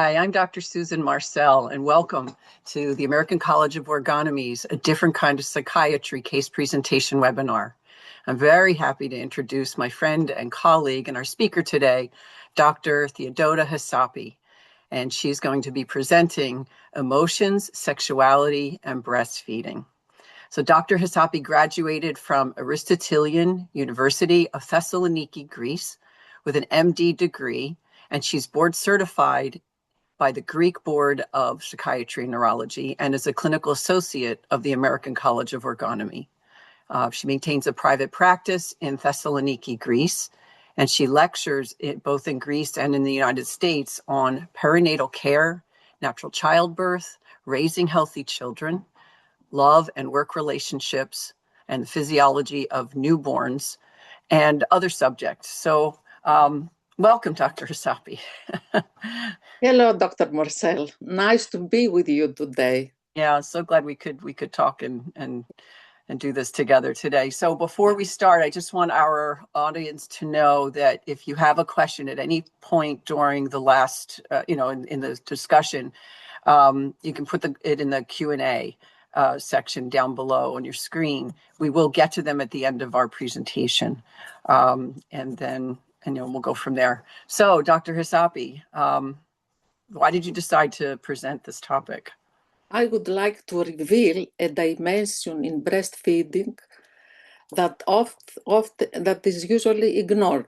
Hi, I'm Dr. Susan Marcel, and welcome to the American College of Orgonomy's A Different Kind of Psychiatry case presentation webinar. I'm very happy to introduce my friend and colleague and our speaker today, Dr. Theodota Hasapi, and she's going to be presenting Emotions, Sexuality, and Breastfeeding. So Dr. Hasapi graduated from Aristotelian University of Thessaloniki, Greece, with an MD degree, and she's board certified by the Greek Board of Psychiatry and Neurology and is a clinical associate of the American College of Orgonomy. She maintains a private practice in Thessaloniki, Greece, and she lectures both in Greece and in the United States on perinatal care, natural childbirth, raising healthy children, love and work relationships, and the physiology of newborns, and other subjects. So welcome, Dr. Hasapi. Hello, Dr. Marcel. Nice to be with you today. Yeah, so glad we could talk and do this together today. So before we start, I just want our audience to know that if you have a question at any point during the last, in the discussion, you can put it in the Q&A section down below on your screen. We will get to them at the end of our presentation, and then we'll go from there. So, Dr. Hasapi, why did you decide to present this topic? I would like to reveal a dimension in breastfeeding that is usually ignored.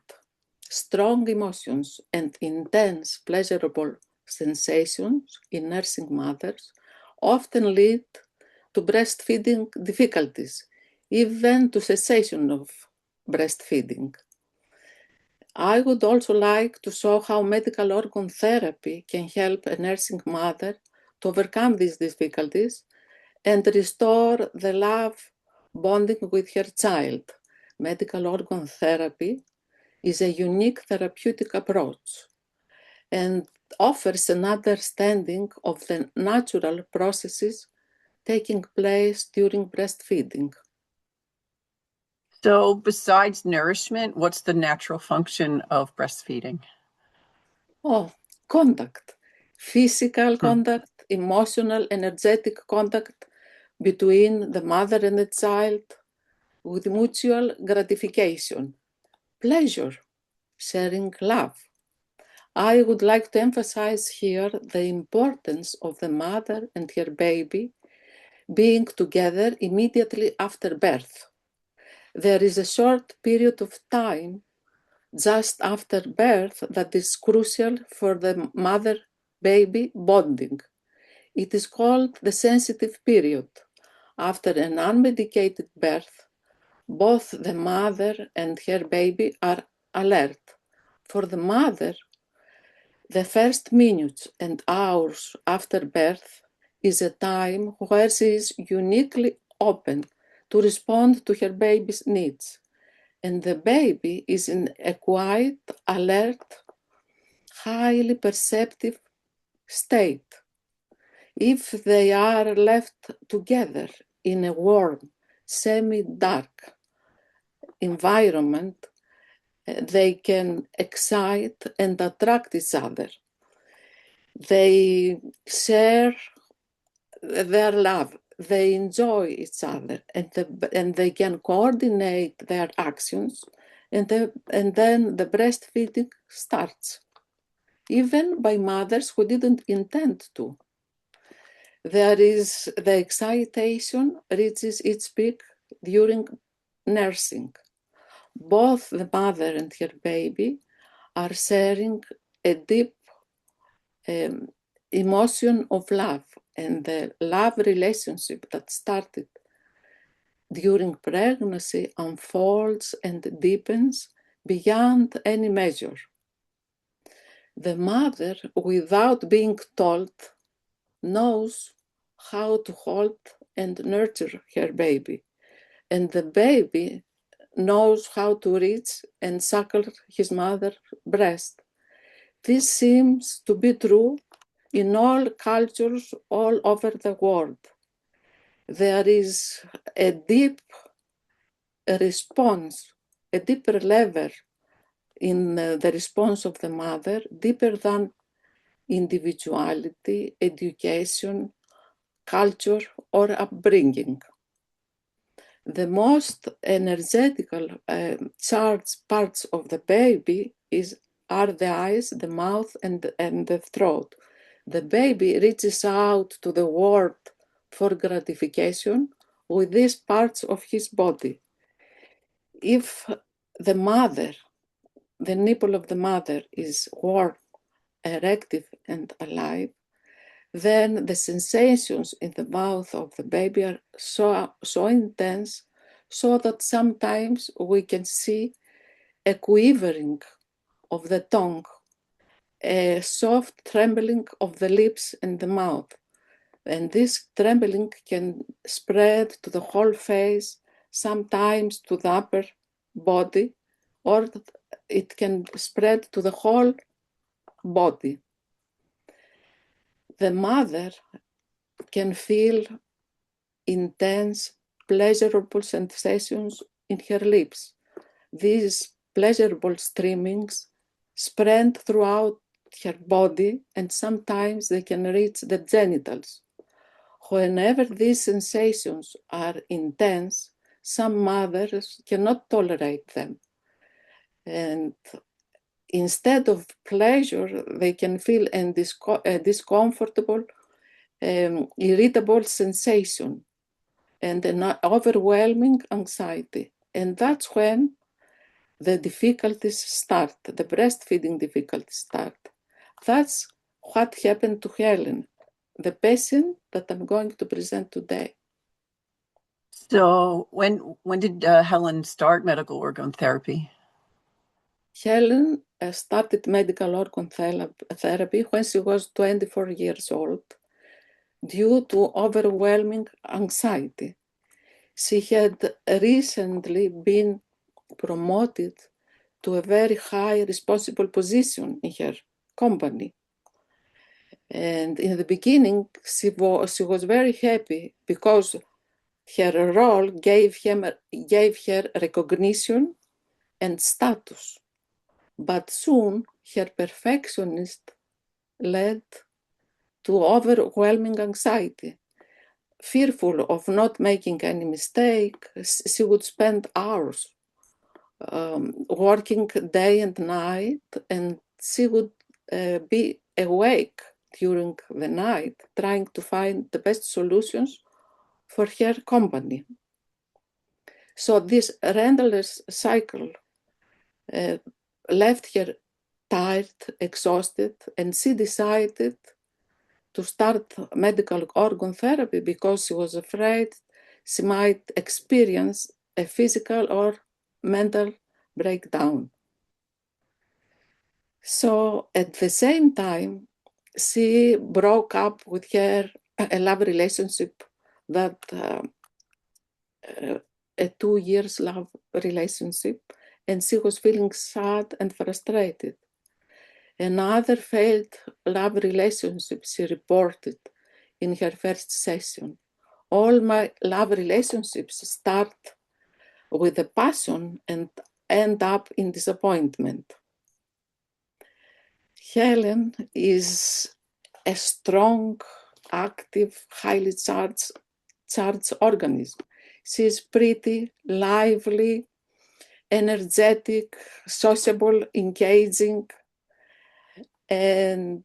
Strong emotions and intense pleasurable sensations in nursing mothers often lead to breastfeeding difficulties, even to cessation of breastfeeding. I would also like to show how medical organ therapy can help a nursing mother to overcome these difficulties and restore the love bonding with her child. Medical organ therapy is a unique therapeutic approach and offers an understanding of the natural processes taking place during breastfeeding. So besides nourishment, what's the natural function of breastfeeding? Contact. Physical contact, emotional, energetic contact between the mother and the child with mutual gratification, pleasure, sharing love. I would like to emphasize here the importance of the mother and her baby being together immediately after birth. There is a short period of time just after birth that is crucial for the mother-baby bonding. It is called the sensitive period. After an unmedicated birth, both the mother and her baby are alert. For the mother, the first minutes and hours after birth is a time where she is uniquely open to respond to her baby's needs, and the baby is in a quiet, alert, highly perceptive state. If they are left together in a warm, semi-dark environment, they can excite and attract each other. They share their love, they enjoy each other, and they can coordinate their actions, and then the breastfeeding starts, even by mothers who didn't intend to. The excitation reaches its peak during nursing. Both the mother and her baby are sharing a deep emotion of love, and the love relationship that started during pregnancy unfolds and deepens beyond any measure. The mother, without being told, knows how to hold and nurture her baby, and the baby knows how to reach and suckle his mother's breast. This seems to be true in all cultures all over the world. There is a deep response, a deeper level in the response of the mother, deeper than individuality, education, culture, or upbringing. The most energetical charged parts of the baby are the eyes, the mouth, and the throat. The baby reaches out to the world for gratification with these parts of his body. If the nipple of the mother is warm, erective, and alive, then the sensations in the mouth of the baby are so intense, so that sometimes we can see a quivering of the tongue, a soft trembling of the lips and the mouth. And this trembling can spread to the whole face, sometimes to the upper body, or it can spread to the whole body. The mother can feel intense, pleasurable sensations in her lips. These pleasurable streamings spread throughout her body, and sometimes they can reach the genitals. Whenever these sensations are intense, some mothers cannot tolerate them. And instead of pleasure, they can feel a discomfortable, irritable sensation and an overwhelming anxiety. And that's when the difficulties start, the breastfeeding difficulties start. That's what happened to Helen, the patient that I'm going to present today. So when did Helen start medical organ therapy? Helen started medical organ therapy when she was 24 years old due to overwhelming anxiety. She had recently been promoted to a very high responsible position in her company. And in the beginning, she was very happy because her role gave her recognition and status. But soon, her perfectionist led to overwhelming anxiety. Fearful of not making any mistake, she would spend hours working day and night, and she would be awake during the night trying to find the best solutions for her company. So this relentless cycle left her tired, exhausted, and she decided to start medical organ therapy because she was afraid she might experience a physical or mental breakdown. So at the same time, she broke up with a love relationship that a 2 years love relationship, and she was feeling sad and frustrated. Another failed love relationship she reported in her first session. All my love relationships start with a passion and end up in disappointment. Helen is a strong, active, highly charged organism. She is pretty, lively, energetic, sociable, engaging, and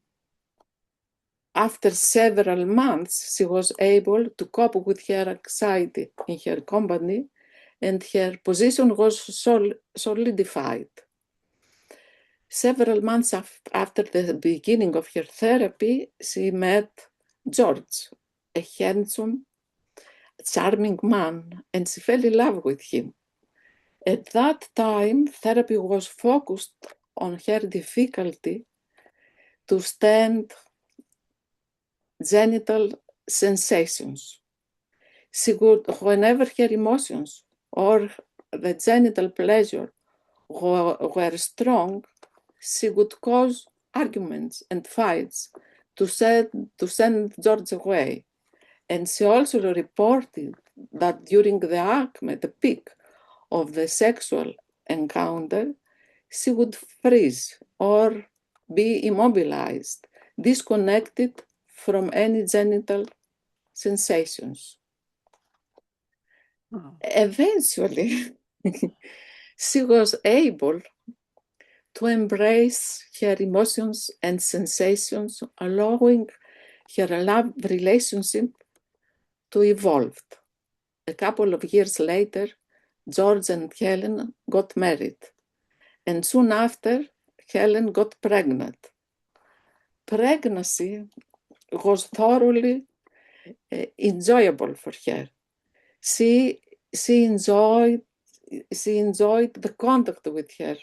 after several months, she was able to cope with her anxiety in her company, and her position was solidified. Several months after the beginning of her therapy, she met George, a handsome, charming man, and she fell in love with him. At that time, therapy was focused on her difficulty to stand genital sensations. She would, whenever her emotions or the genital pleasure were strong, she would cause arguments and fights to send George away. And she also reported that during the acme, the peak of the sexual encounter, she would freeze or be immobilized, disconnected from any genital sensations. Oh. Eventually, she was able to embrace her emotions and sensations, allowing her love relationship to evolve. A couple of years later, George and Helen got married, and soon after, Helen got pregnant. Pregnancy was thoroughly enjoyable for her. She enjoyed the contact with her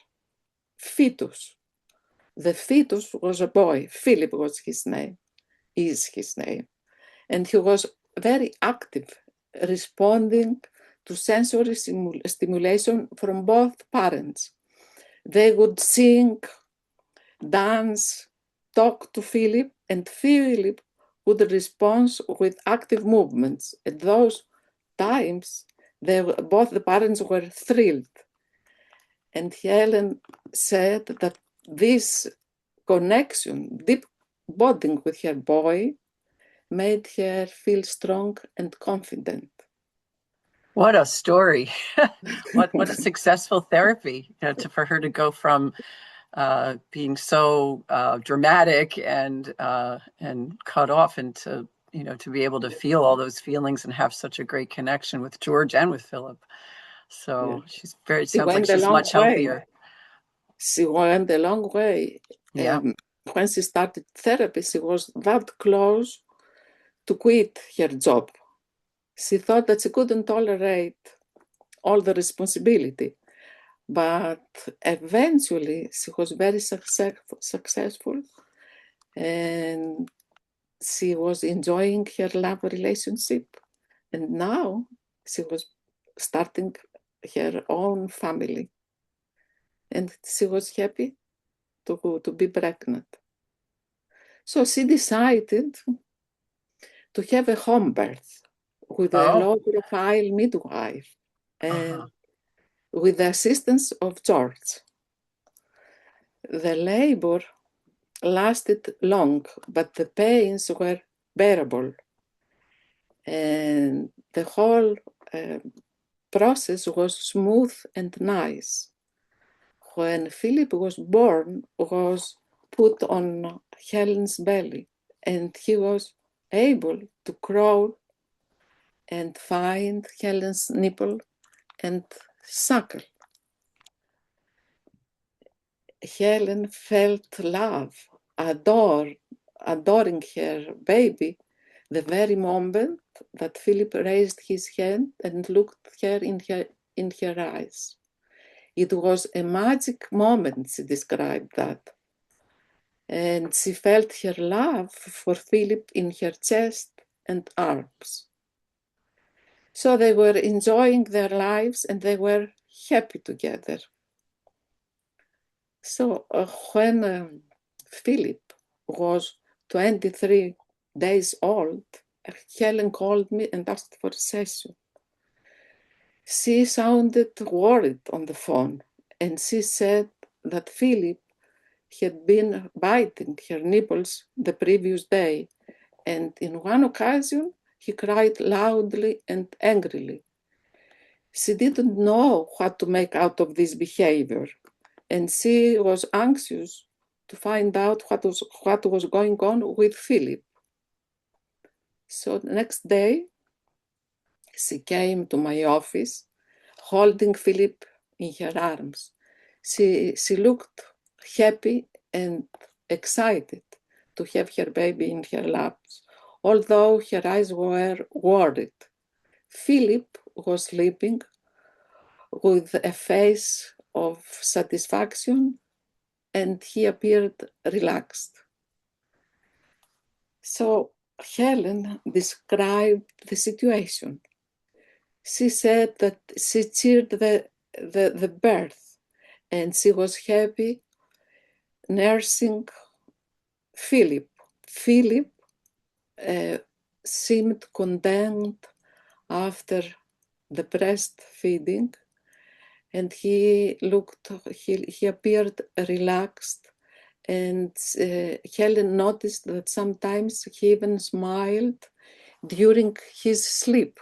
fetus. The fetus was a boy. Philip was his name, is his name. And he was very active, responding to sensory stimulation from both parents. They would sing, dance, talk to Philip, and Philip would respond with active movements. At those times, both the parents were thrilled. And Helen said that this connection, deep bonding with her boy, made her feel strong and confident. What a story. What a successful therapy, for her to go from being so dramatic and cut off, and to be able to feel all those feelings and have such a great connection with George and with Philip. So it sounds like she's much healthier. She went a long way. Yeah. When she started therapy, she was that close to quit her job. She thought that she couldn't tolerate all the responsibility. But eventually, she was very successful, and she was enjoying her love relationship. And now she was starting her own family. And she was happy to be pregnant. So she decided to have a home birth with a low-profile midwife and with the assistance of George. The labor lasted long, but the pains were bearable. And the whole process was smooth and nice. When Philip was born, was put on Helen's belly, and he was able to crawl and find Helen's nipple and suckle. Helen felt love, adoring her baby, the very moment that Philip raised his hand and looked her in her eyes. It was a magic moment, she described that. And she felt her love for Philip in her chest and arms. So they were enjoying their lives and they were happy together. So when Philip was 23 days old, Helen called me and asked for a session. She sounded worried on the phone, and she said that Philip had been biting her nipples the previous day, and in one occasion he cried loudly and angrily. She didn't know what to make out of this behavior, and she was anxious to find out what was going on with Philip. So the next day, she came to my office, holding Philip in her arms. She looked happy and excited to have her baby in her laps, although her eyes were worried. Philip was sleeping with a face of satisfaction, and he appeared relaxed. So Helen described the situation. She said that she cheered the birth, and she was happy nursing Philip. Philip seemed content after the breastfeeding, and he appeared relaxed And Helen noticed that sometimes he even smiled during his sleep.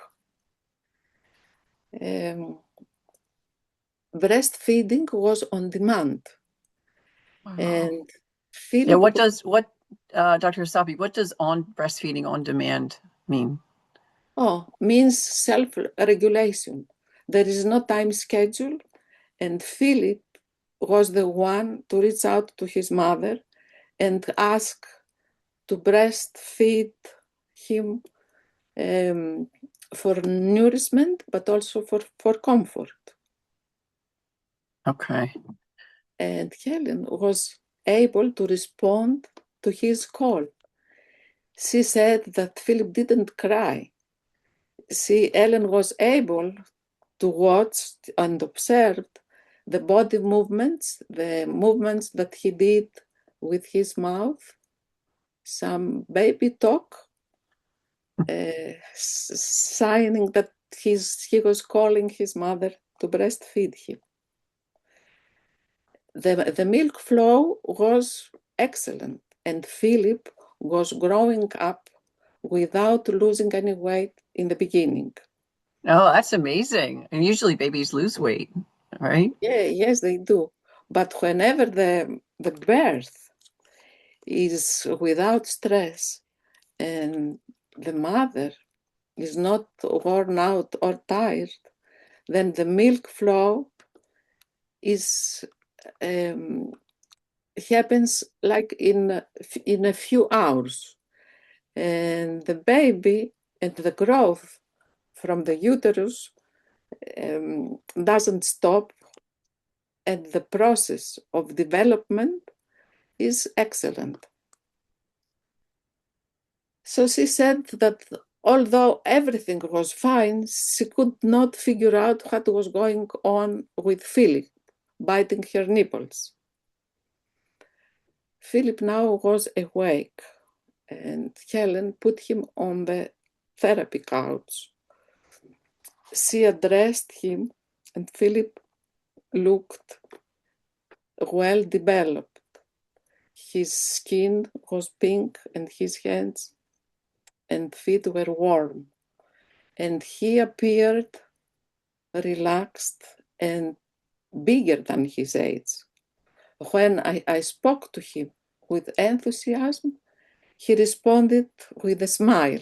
Breastfeeding was on demand. Wow. And Yeah, Philip, Dr. Sapi, what does on breastfeeding on demand mean? means self-regulation. There is no time schedule, and Philip was the one to reach out to his mother and ask to breastfeed him for nourishment, but also for comfort. Okay. And Helen was able to respond to his call. She said that Philip didn't cry. Ellen was able to watch and observe the body movements, the movements that he did with his mouth, some baby talk, signing that he was calling his mother to breastfeed him. The milk flow was excellent, and Philip was growing up without losing any weight in the beginning. Oh, that's amazing. And usually babies lose weight, right? Yeah, yes, they do. But whenever the birth is without stress and the mother is not worn out or tired, then the milk flow is happens like in a few hours, and the baby and the growth from the uterus doesn't stop, and the process of development is excellent. So she said that although everything was fine, she could not figure out what was going on with Philip biting her nipples. Philip now was awake, and Helen put him on the therapy couch. She addressed him, and Philip looked well developed. His skin was pink, and his hands and feet were warm, and he appeared relaxed and bigger than his age. When I spoke to him with enthusiasm, he responded with a smile,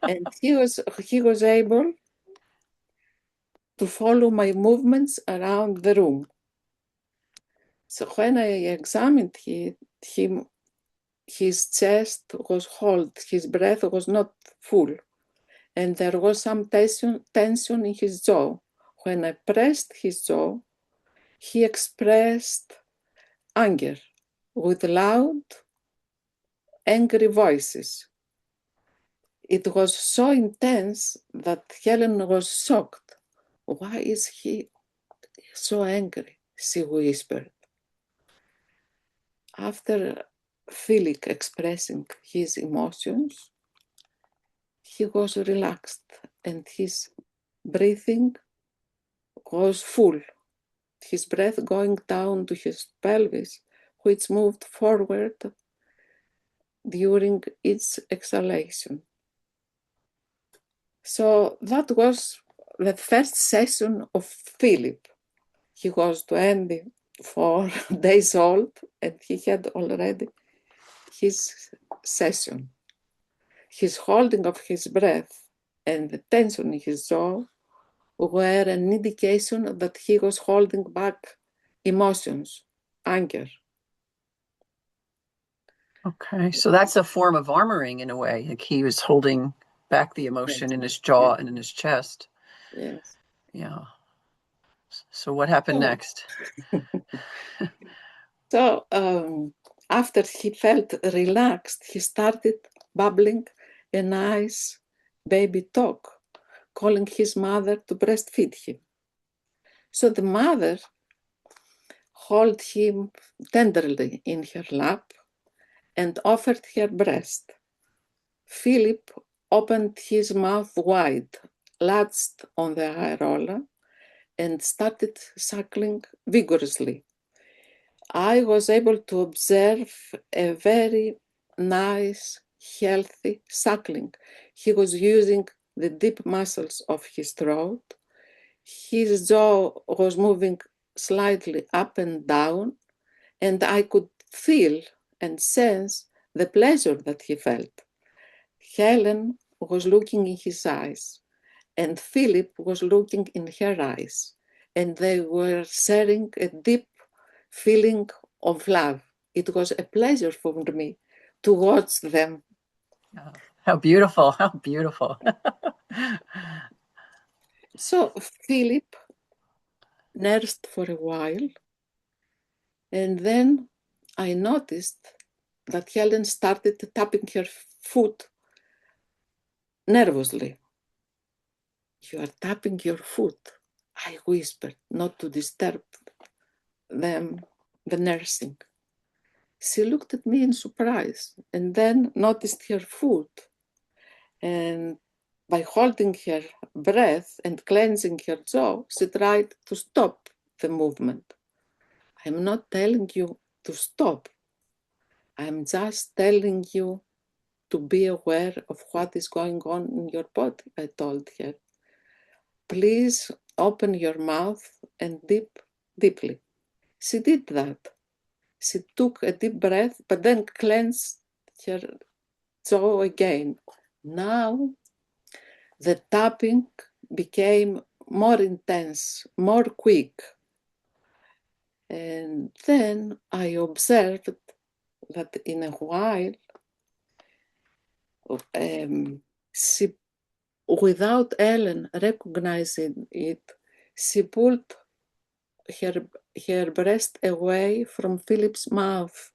and he was able to follow my movements around the room. So when I examined him, his chest was held, his breath was not full, and there was some tension in his jaw. When I pressed his jaw, he expressed anger with loud, angry voices. It was so intense that Helen was shocked. Why is he so angry? She whispered. After Philip expressing his emotions, he was relaxed and his breathing was full, his breath going down to his pelvis, which moved forward during its exhalation. So that was the first session of Philip. He was 24 days old and he had already his session. His holding of his breath and the tension in his jaw were an indication that he was holding back emotions, anger. Okay, so that's a form of armoring in a way. Like he was holding back the emotion Yes. in his jaw Yes. and in his chest. Yes. Yeah. So what happened So, next? so after he felt relaxed, he started babbling a nice baby talk, calling his mother to breastfeed him. So the mother held him tenderly in her lap and offered her breast. Philip opened his mouth wide, latched on the areola, and started suckling vigorously. I was able to observe a very nice, healthy suckling. He was using the deep muscles of his throat. His jaw was moving slightly up and down, and I could feel and sense the pleasure that he felt. Helen was looking in his eyes, and Philip was looking in her eyes, and they were sharing a deep feeling of love. It was a pleasure for me to watch them. Oh, how beautiful, how beautiful. So Philip nursed for a while, and then I noticed that Helen started tapping her foot nervously. You are tapping your foot, I whispered, not to disturb them, the nursing. She looked at me in surprise and then noticed her foot. And by holding her breath and cleansing her jaw, she tried to stop the movement. I'm not telling you to stop. I'm just telling you to be aware of what is going on in your body, I told her. Please open your mouth and deeply. She did that. She took a deep breath, but then cleansed her jaw again. Now the tapping became more intense, more quick. And then I observed that in a while, she, without Ellen recognizing it, she pulled her breast away from Philip's mouth.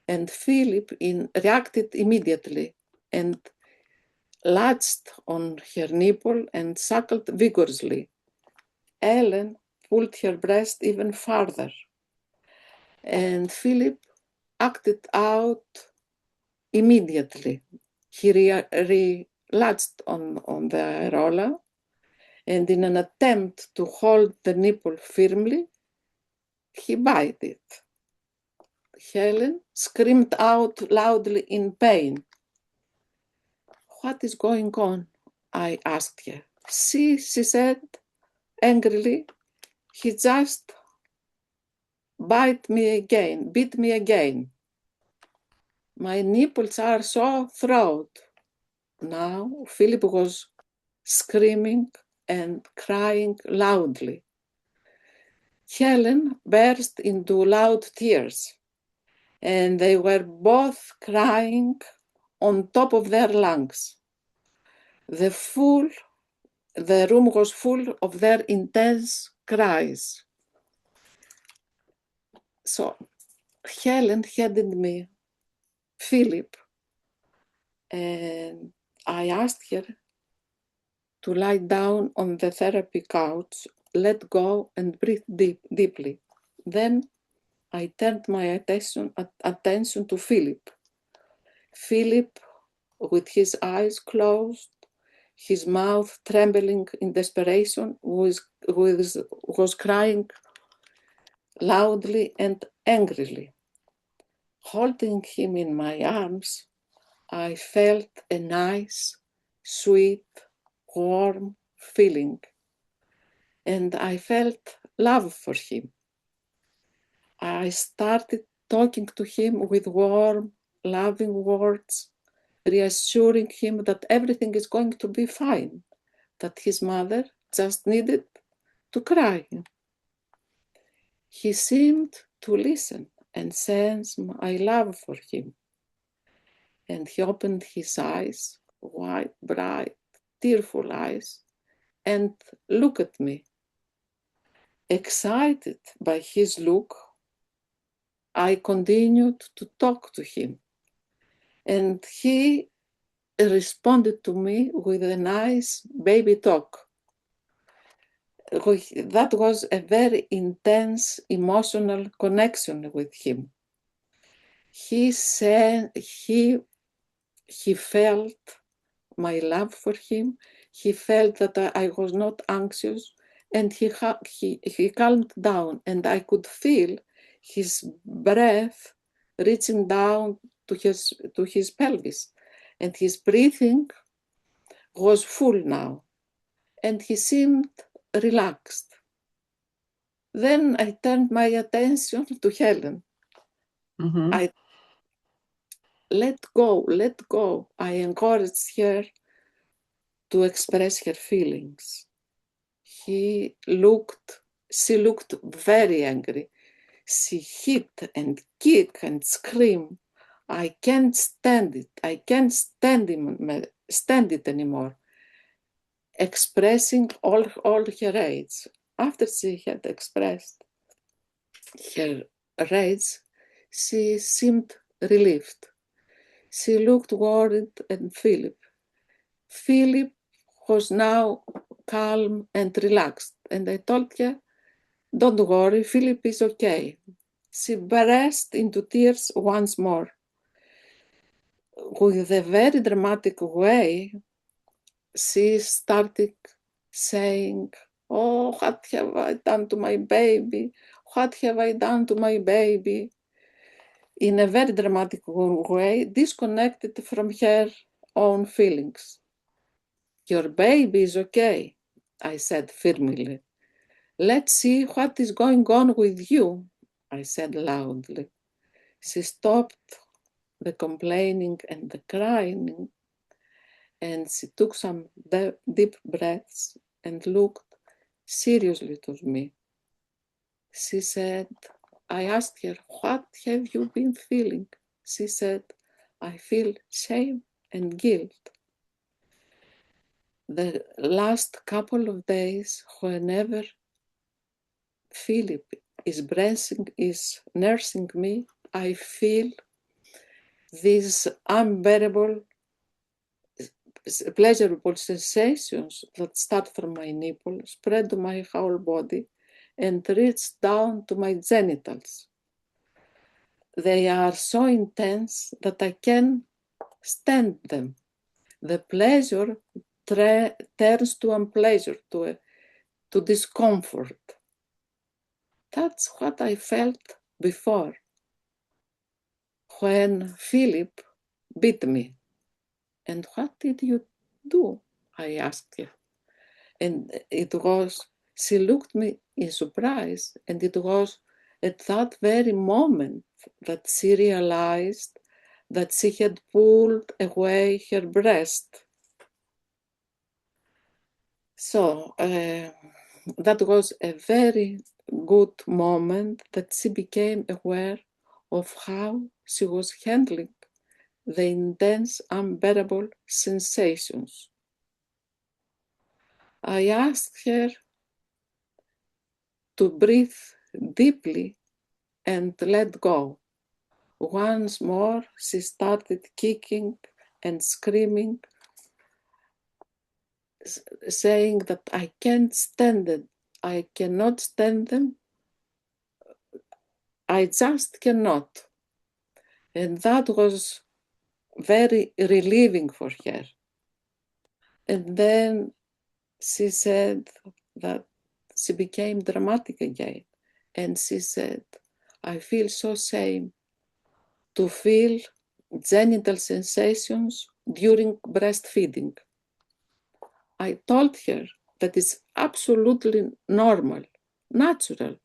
And Philip reacted immediately and latched on her nipple and suckled vigorously. Ellen pulled her breast even farther, and Philip acted out immediately. He latched on the roller, and in an attempt to hold the nipple firmly, he bit it. Helen screamed out loudly in pain. What is going on? I asked her. See, she said angrily, he just bit me again. My nipples are so throat. Now Philip was screaming and crying loudly. Helen burst into loud tears, and they were both crying on top of their lungs. The room was full of their intense cries. So Helen handed me Philip, and I asked her to lie down on the therapy couch, let go, and breathe deeply. Then I turned my attention to Philip. Philip, with his eyes closed, his mouth trembling in desperation, was crying loudly and angrily. Holding him in my arms, I felt a nice, sweet, warm feeling, and I felt love for him. I started talking to him with warm, loving words, reassuring him that everything is going to be fine, that his mother just needed to cry. He seemed to listen and sense my love for him. And he opened his eyes, wide, bright, tearful eyes, and looked at me. Excited by his look, I continued to talk to him, and he responded to me with a nice baby talk. That was a very intense emotional connection with him. He said he felt my love for him. He felt that I was not anxious, and he calmed down, and I could feel his breath reaching down to his pelvis, and his breathing was full now, and he seemed relaxed. Then I turned my attention to Helen. Mm-hmm. I let go. I encouraged her to express her feelings. She looked very angry. She hit and kicked and screamed. I can't stand it. I can't stand it anymore. Expressing all her rage. After she had expressed her rage, she seemed relieved. She looked worried at Philip. Philip was now calm and relaxed, and I told her, "Don't worry, Philip is okay." She burst into tears once more. With a very dramatic way, she started saying, "Oh, what have I done to my baby? What have I done to my baby?" In a very dramatic way, disconnected from her own feelings. "Your baby is okay," I said firmly. "Let's see what is going on with you," I said loudly. She stopped the complaining and the crying, and she took some deep breaths and looked seriously to me. She said, I asked her, "What have you been feeling?" She said, "I feel shame and guilt. The last couple of days, whenever Philip is nursing me, I feel these unbearable, pleasurable sensations that start from my nipple, spread to my whole body, and reach down to my genitals. They are so intense that I can stand them. The pleasure turns to unpleasure, to discomfort. That's what I felt before, when Philip beat me. "And what did you do?" I asked her. And she looked me in surprise, and it was at that very moment that she realized that she had pulled away her breast. So that was a very good moment that she became aware of how she was handling the intense, unbearable sensations. I asked her to breathe deeply and let go. Once more, she started kicking and screaming, saying that I can't stand it. I cannot stand them. I just cannot. And that was very relieving for her. And then she said that she became dramatic again. And she said, I feel so shame to feel genital sensations during breastfeeding. I told her that it's absolutely normal, natural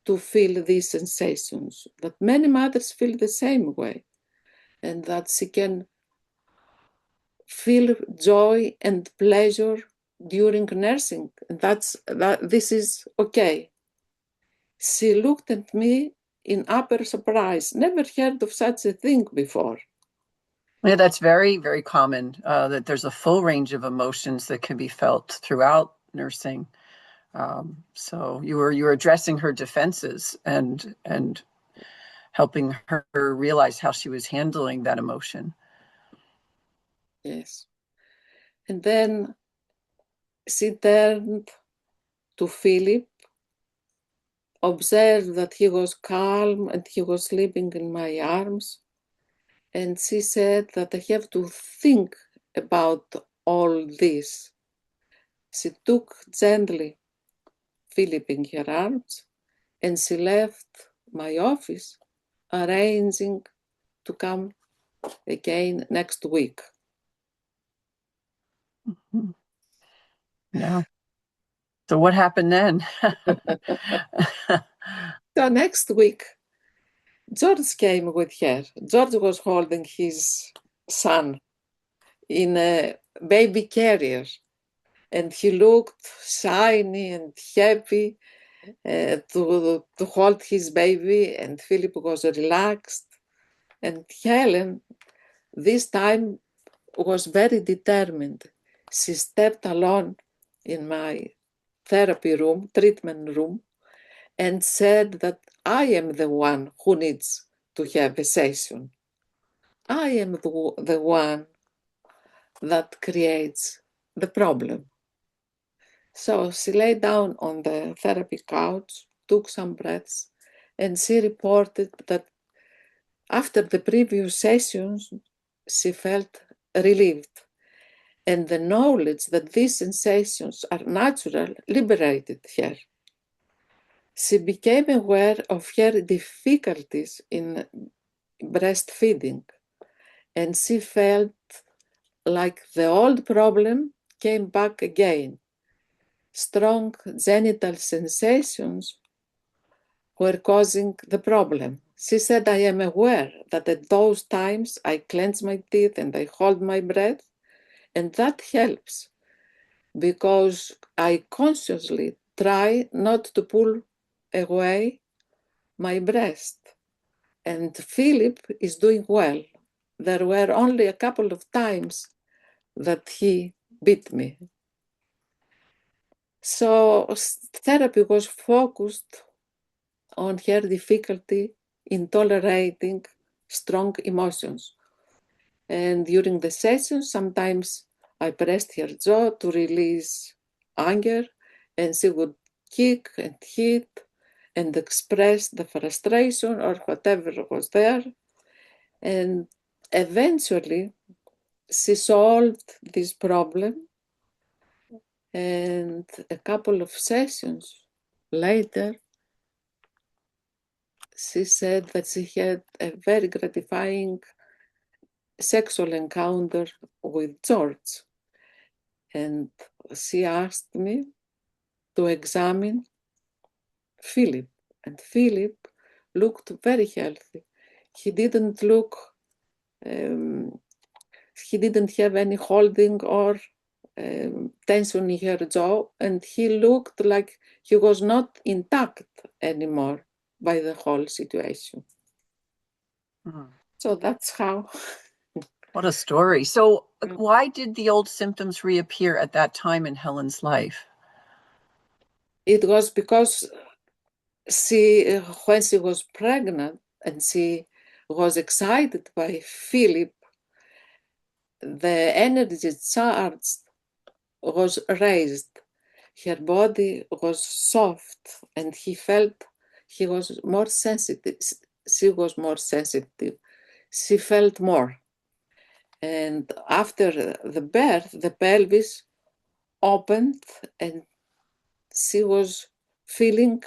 to feel these sensations, that many mothers feel the same way, and that she can feel joy and pleasure during nursing. And this is okay. She looked at me in utter surprise, never heard of such a thing before. Yeah, that's very, very common, that there's a full range of emotions that can be felt throughout nursing. So you were addressing her defenses and helping her realize how she was handling that emotion. Yes. And then she turned to Philip, observed that he was calm and he was sleeping in my arms. And she said that I have to think about all this. She took gently Philip in her arms and she left my office, arranging to come again next week. Yeah. So what happened then? So next week, George came with her. George was holding his son in a baby carrier, and he looked shiny and happy to hold his baby, and Philip was relaxed. And Helen, this time, was very determined. She stepped alone in my therapy room, treatment room, and said that I am the one who needs to have a session. I am the one that creates the problem. So she lay down on the therapy couch, took some breaths, and she reported that after the previous sessions, she felt relieved. And the knowledge that these sensations are natural liberated her. She became aware of her difficulties in breastfeeding, and she felt like the old problem came back again. Strong genital sensations were causing the problem. She said, I am aware that at those times I clench my teeth and I hold my breath, and that helps because I consciously try not to pull away my breast. And Philip is doing well. There were only a couple of times that he beat me. So therapy was focused on her difficulty in tolerating strong emotions. And during the sessions, sometimes I pressed her jaw to release anger, and she would kick and hit and express the frustration or whatever was there. And eventually, she solved this problem. And a couple of sessions later, she said that she had a very gratifying sexual encounter with George. And she asked me to examine Philip. And Philip looked very healthy. He didn't look, he didn't have any holding or tension in her jaw, and he looked like he was not intact anymore by the whole situation. So that's how. What a story. So why did the old symptoms reappear at that time in Helen's life? It was because she, when she was pregnant and she was excited by Philip, the energy charge was raised. Her body was soft, and he felt he was more sensitive. She was more sensitive. She felt more. And after the birth, the pelvis opened, and she was feeling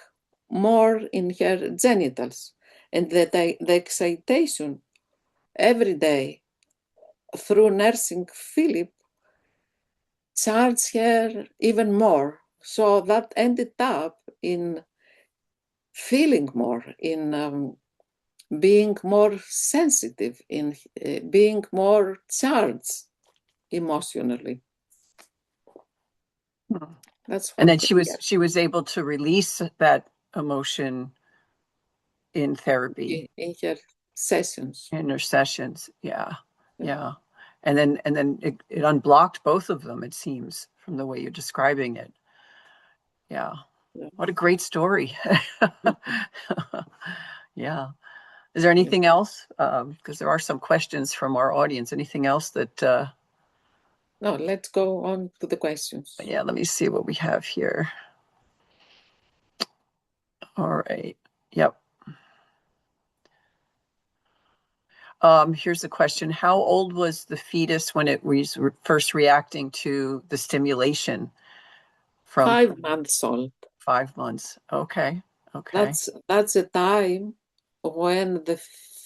more in her genitals. And the excitation every day through nursing Philip charged her even more. So that ended up in feeling more, in being more sensitive, in being more charged emotionally. That's what. And then she was able to release that emotion in therapy, in her sessions. in her sessions. Yeah. Yeah. And then it unblocked both of them, it seems, from the way you're describing it. Yeah. What a great story. Yeah. Is there anything else? Because there are some questions from our audience. Anything else that No, let's go on to the questions. yeah, let me see what we have here. All right. Yep. Here's the question. How old was the fetus when it was first reacting to the stimulation? From 5 months old. 5 months. Okay. Okay. That's a time when the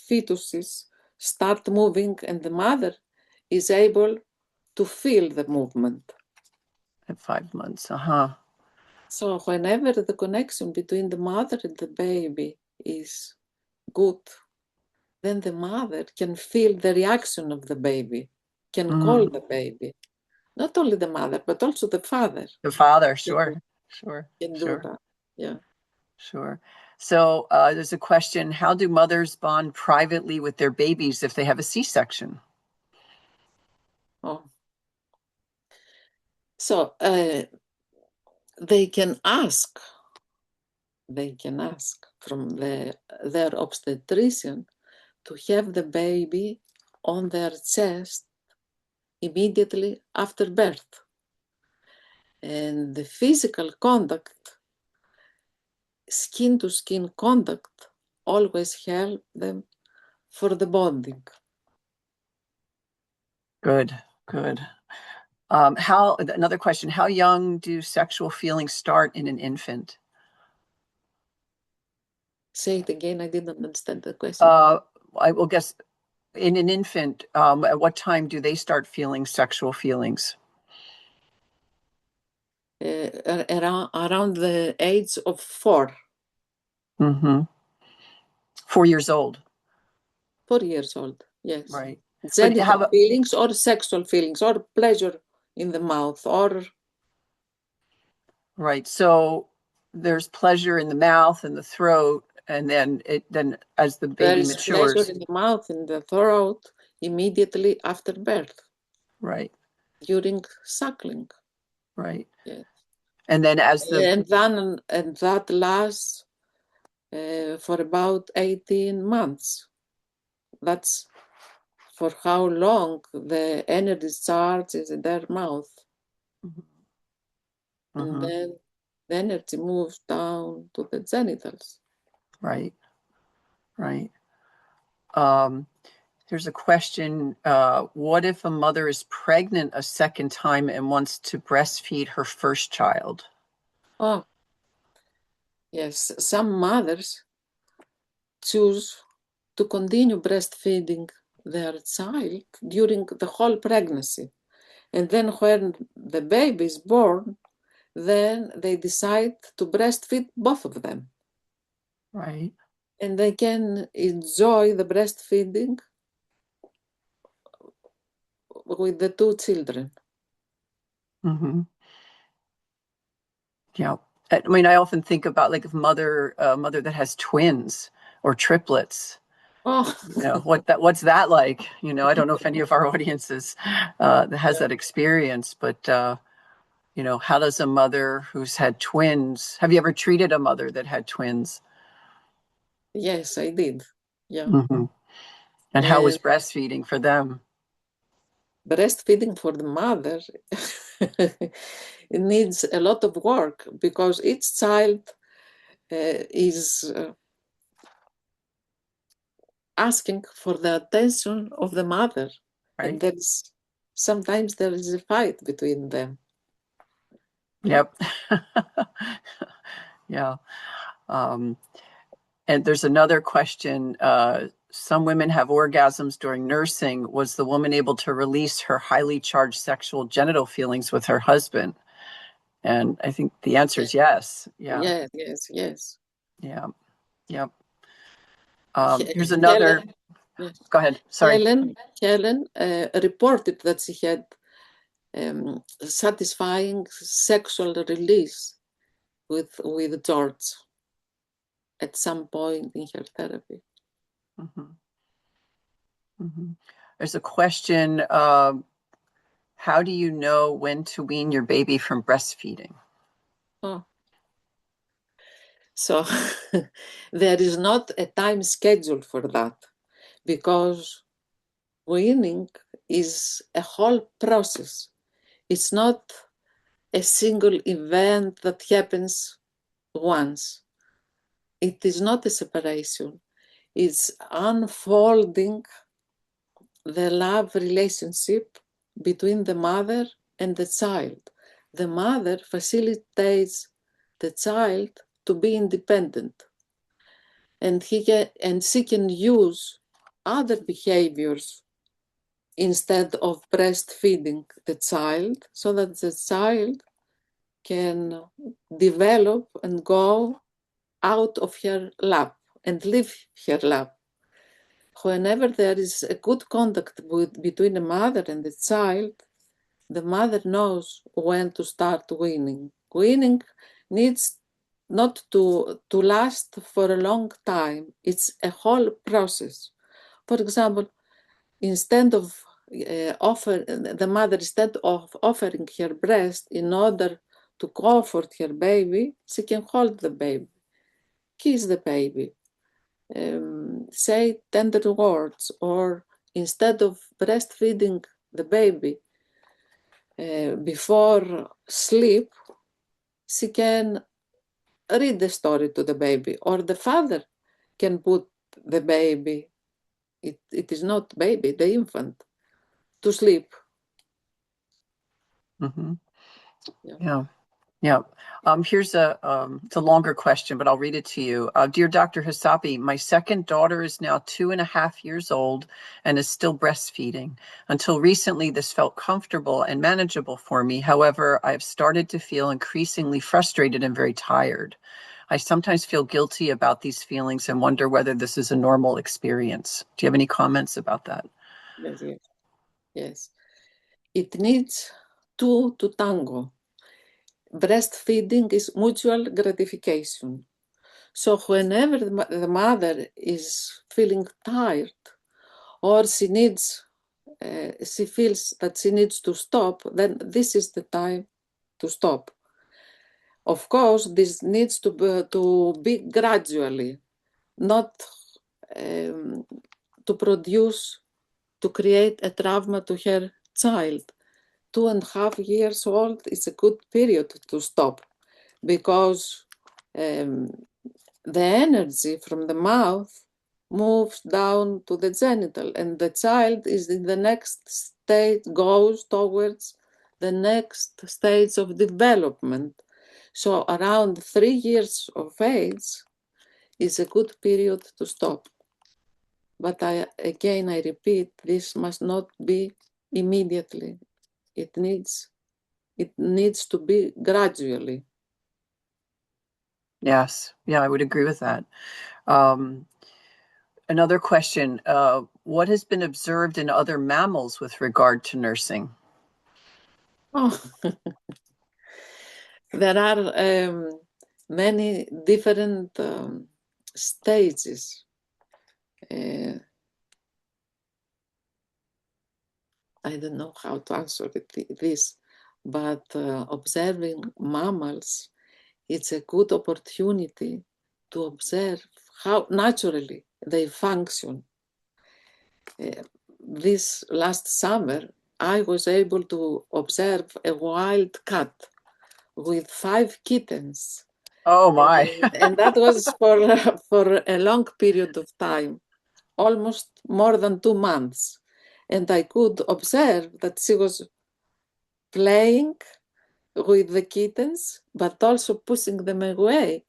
fetuses start moving and the mother is able to feel the movement. At 5 months. Uh-huh. So whenever the connection between the mother and the baby is good, then the mother can feel the reaction of the baby, can call the baby. Not only the mother, but also the father. The father, sure. Sure. Can do Sure. that. Yeah. Sure. So there's a question, how do mothers bond privately with their babies if they have a C-section? Oh. So they can ask from their obstetrician to have the baby on their chest immediately after birth. And the physical contact, skin to skin contact, always help them for the bonding. Good, good. Another question, how young do sexual feelings start in an infant? Say it again, I didn't understand the question. I will guess in an infant, at what time do they start feeling sexual feelings? Around the age of 4. Mm-hmm. 4 years old. 4 years old, yes. Right. But Genital feelings or sexual feelings or pleasure in the mouth or... Right. So there's pleasure in the mouth and the throat, and then as the There baby is pleasure matures. in the mouth, in the throat, immediately after birth, Right. during suckling. Right. Yes. And then And that lasts for about 18 months. That's for how long the energy charge is in their mouth. And Mhm. then the energy moves down to the genitals. Right. Right. There's a question, what if a mother is pregnant a second time and wants to breastfeed her first child? Oh, yes. Some mothers choose to continue breastfeeding their child during the whole pregnancy. And then when the baby is born, then they decide to breastfeed both of them. Right. And they can enjoy the breastfeeding with the two children. Mm-hmm. Yeah. I mean, I often think about like if a mother that has twins or triplets. Oh, What's that like? I don't know if any of our audiences has that experience, but how does a mother who's had twins? Have you ever treated a mother that had twins? yes, I did. Yeah. Mm-hmm. And how was And breastfeeding for them? breastfeeding for the mother it needs a lot of work because each child is asking for the attention of the mother, and Right? sometimes there is a fight between them. Yep. Yeah. And there's another question. Some women have orgasms during nursing. Was the woman able to release her highly charged sexual genital feelings with her husband? And I think the answer is yes. Yeah. Yes, yes, yes. Yeah. Yep. Here's Helen, another. yes. Go ahead. Sorry. Helen reported that she had satisfying sexual release with George at some point in her therapy. Mm-hmm. Mm-hmm. There's a question. How do you know when to wean your baby from breastfeeding? Oh. So there is not a time schedule for that because weaning is a whole process. It's not a single event that happens once. It is not a separation. It's unfolding the love relationship between the mother and the child. The mother facilitates the child to be independent. and she can use other behaviors instead of breastfeeding the child, so that the child can develop and go out of her lap and leave her lap. Whenever there is a good contact between the mother and the child, the mother knows when to start weaning. Weaning needs not to last for a long time. It's a whole process. For example, instead of the mother, instead of offering her breast in order to comfort her baby, she can hold the baby, kiss the baby, say tender words, or instead of breastfeeding the baby before sleep, she can read the story to the baby, or the father can put the baby, it is not baby, the infant, to sleep. Mm-hmm. Yeah. Yeah. Here's it's a longer question, but I'll read it to you. Dear Dr. Hasapi, my second daughter is now 2.5 years old and is still breastfeeding. Until recently, this felt comfortable and manageable for me. However, I have started to feel increasingly frustrated and very tired. I sometimes feel guilty about these feelings and wonder whether this is a normal experience. Do you have any comments about that? Yes, yes, yes. It needs two to tango. Breastfeeding is mutual gratification. So whenever the mother is feeling tired, or she feels that she needs to stop, then this is the time to stop. Of course, this needs to be gradually, not to create a trauma to her child. 2.5 years old is a good period to stop, because the energy from the mouth moves down to the genital, and the child is in the next stage, goes towards the next stage of development. So around 3 years of age is a good period to stop. But I repeat, this must not be immediately. It needs to be gradually. Yes. Yeah, I would agree with that. Another question, what has been observed in other mammals with regard to nursing? Oh, there are many different stages. I don't know how to answer this, but observing mammals, it's a good opportunity to observe how naturally they function. This last summer, I was able to observe a wild cat with 5 kittens. Oh my. And that was for a long period of time, almost more than 2 months. And I could observe that she was playing with the kittens, but also pushing them away,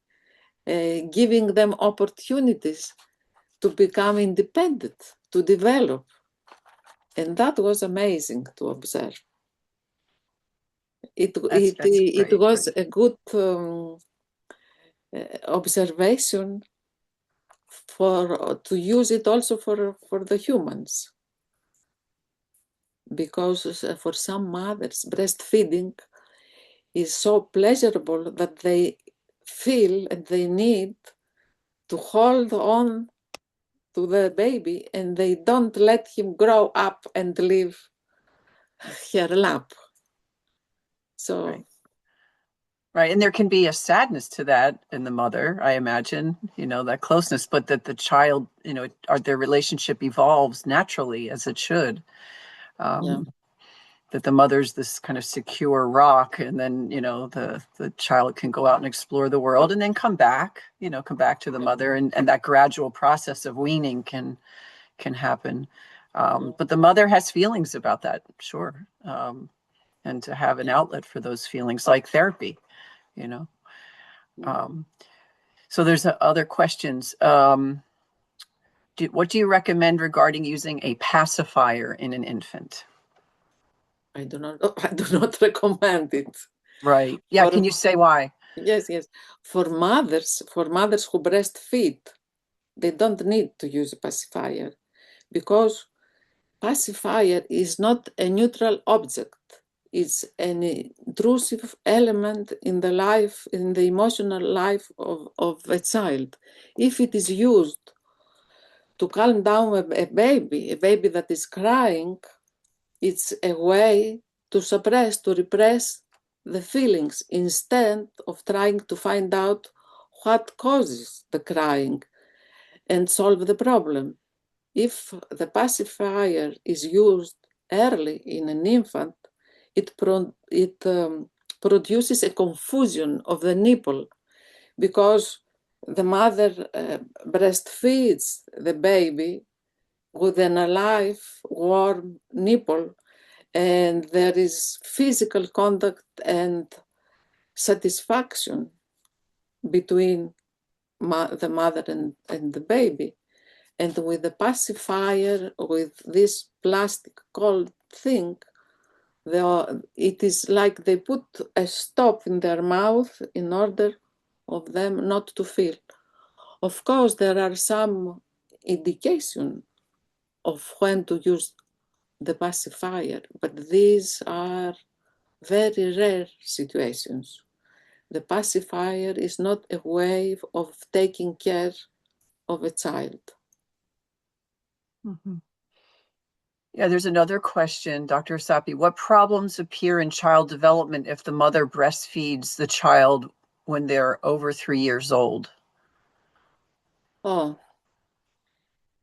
giving them opportunities to become independent, to develop. And that was amazing to observe. It Great. was a good observation to use it also for the humans, because for some mothers, breastfeeding is so pleasurable that they feel and they need to hold on to the baby, and they don't let him grow up and leave her lap. So Right. And there can be a sadness to that in the mother, I imagine, that closeness, but that the child, their relationship evolves naturally as it should. yeah. That the mother's this kind of secure rock, and then, the child can go out and explore the world and then come back to the mother, and that gradual process of weaning can happen. But the mother has feelings about that, sure. And to have an outlet for those feelings, like therapy, you know. Um, So there's other questions. What do you recommend regarding using a pacifier in an infant? I do not, I do not recommend it. Right. Yeah. For, Can you say why? yes, yes. For mothers who breastfeed, they don't need to use a pacifier because pacifier is not a neutral object. It's an intrusive element in the life, in the emotional life of a child. If it is used to calm down a baby that is crying, it's a way to suppress, to repress the feelings instead of trying to find out what causes the crying and solve the problem. If the pacifier is used early in an infant, it produces a confusion of the nipple because the mother breastfeeds the baby with an alive, warm nipple, and there is physical contact and satisfaction between the mother and the baby. And with the pacifier, with this plastic cold thing, it is like they put a stop in their mouth in order of them not to feel. Of course, there are some indication of when to use the pacifier, but these are very rare situations. The pacifier is not a way of taking care of a child. Mm-hmm. Yeah, there's another question, Dr. Sapi. What problems appear in child development if the mother breastfeeds the child when they're over 3 years old? Oh,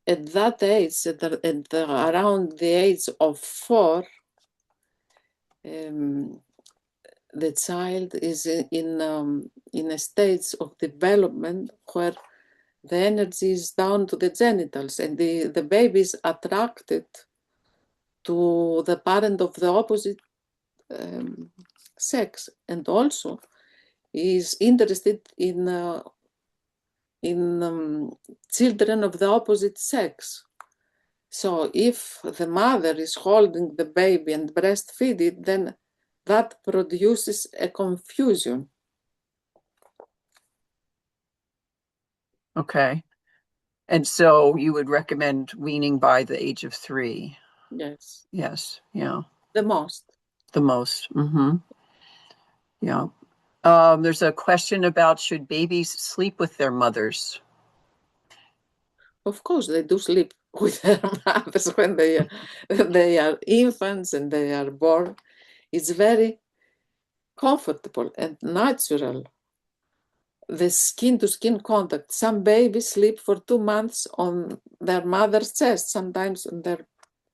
at that age, around the age of 4, the child is in a stage of development where the energy is down to the genitals and the baby is attracted to the parent of the opposite sex, and also is interested in children of the opposite sex. So if the mother is holding the baby and breastfeed it, then that produces a confusion. Okay. And so you would recommend weaning by the age of 3? Yes, Yes. Yeah. the most. The most. Mm-hmm. Yeah. There's a question about should babies sleep with their mothers? Of course, they do sleep with their mothers when they are infants and they are born. It's very comfortable and natural. The skin to skin contact. Some babies sleep for 2 months on their mother's chest, sometimes on their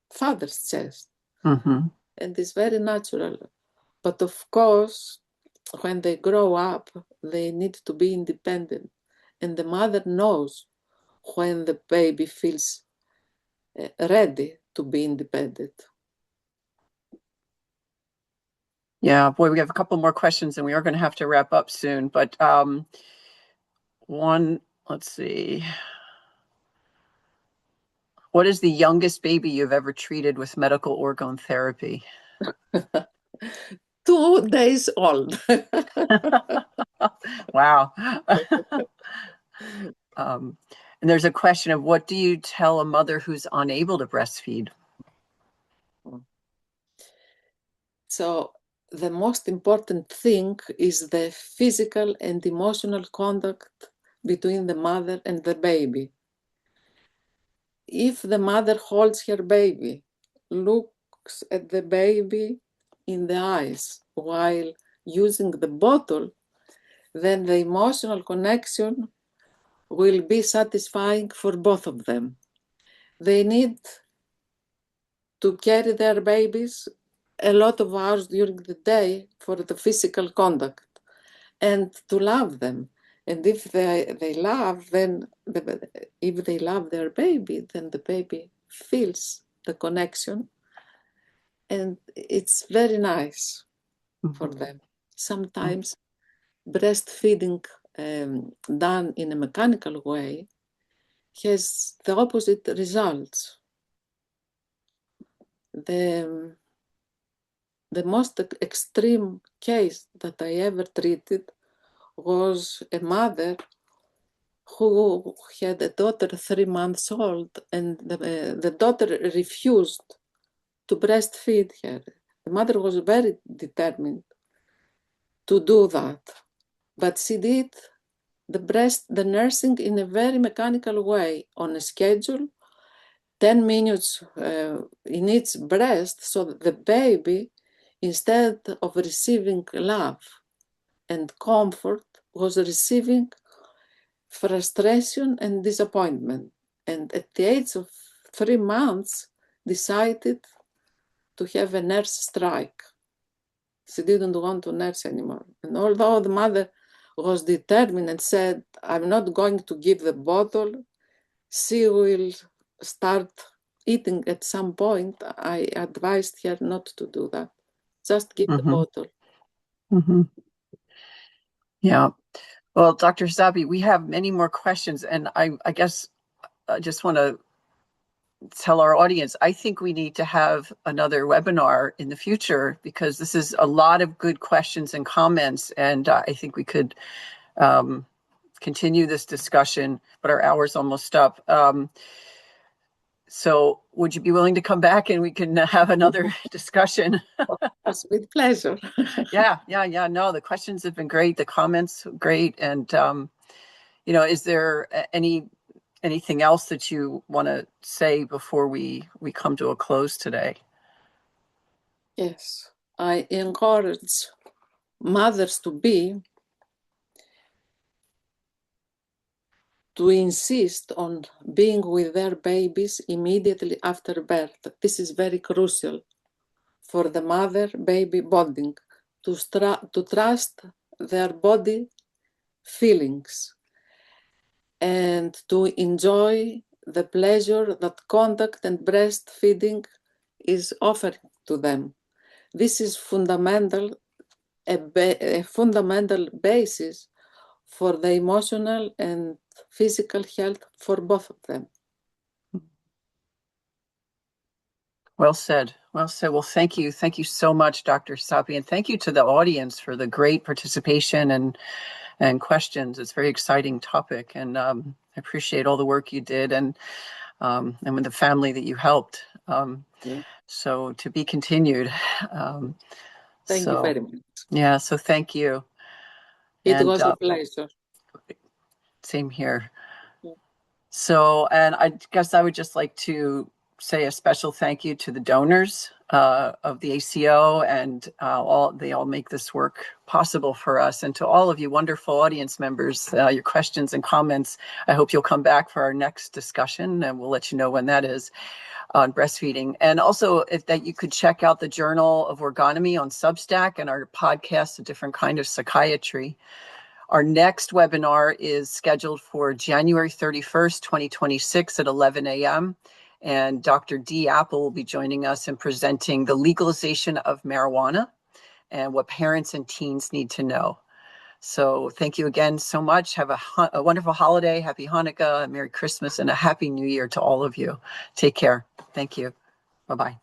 father's chest. Mm-hmm. And it's very natural. But of course, when they grow up, they need to be independent. And the mother knows when the baby feels ready to be independent. Yeah, boy, we have a couple more questions and we are going to have to wrap up soon. But let's see. What is the youngest baby you've ever treated with medical orgone therapy? 2 days old. Wow. And there's a question of what do you tell a mother who's unable to breastfeed? So the most important thing is the physical and emotional contact between the mother and the baby. If the mother holds her baby, looks at the baby in the eyes while using the bottle, then the emotional connection will be satisfying for both of them. They need to carry their babies a lot of hours during the day for the physical contact and to love them. And if they love, then if they love their baby, then the baby feels the connection, and it's very nice for them. Sometimes breastfeeding done in a mechanical way has the opposite results. The most extreme case that I ever treated was a mother who had a daughter 3 months old, and the daughter refused to breastfeed her. The mother was very determined to do that, but she did the nursing in a very mechanical way, on a schedule, 10 minutes in each breast, so that the baby, instead of receiving love and comfort, was receiving frustration and disappointment. And at the age of 3 months, decided to have a nurse strike. She didn't want to nurse anymore. And although the mother was determined and said, I'm not going to give the bottle, she will start eating at some point, I advised her not to do that. Just give the bottle. Yeah. Well, Dr. Zabi, we have many more questions, and I guess I just want to tell our audience, I think we need to have another webinar in the future, because this is a lot of good questions and comments, and I think we could continue this discussion, but our hour's almost up. So would you be willing to come back and we can have another discussion? Yes, with pleasure. Yeah. No, the questions have been great. The comments great. And, is there anything else that you want to say before we come to a close today? Yes, I encourage mothers to insist on being with their babies immediately after birth. This is very crucial for the mother-baby bonding, to trust their body feelings and to enjoy the pleasure that contact and breastfeeding is offering to them. This is a fundamental basis for the emotional and physical health for both of them. Well said. Well said. Well, thank you. Thank you so much, Dr. Sapi, and thank you to the audience for the great participation and questions. It's a very exciting topic, and I appreciate all the work you did and with the family that you helped. So to be continued. Thank you very much. Yeah, so thank you. It was a pleasure. Same here. Yeah. So, and I guess I would just like to say a special thank you to the donors of the ACO, and they all make this work possible for us, and to all of you wonderful audience members, your questions and comments. I hope you'll come back for our next discussion, and we'll let you know when that is, on breastfeeding. And also that you could check out the Journal of Orgonomy on Substack and our podcast, A Different Kind of Psychiatry. Our next webinar is scheduled for January 31st, 2026 at 11 a.m. And Dr. D. Apple will be joining us and presenting the legalization of marijuana and what parents and teens need to know. So thank you again so much. Have a wonderful holiday. Happy Hanukkah, Merry Christmas, and a Happy New Year to all of you. Take care. Thank you. Bye-bye.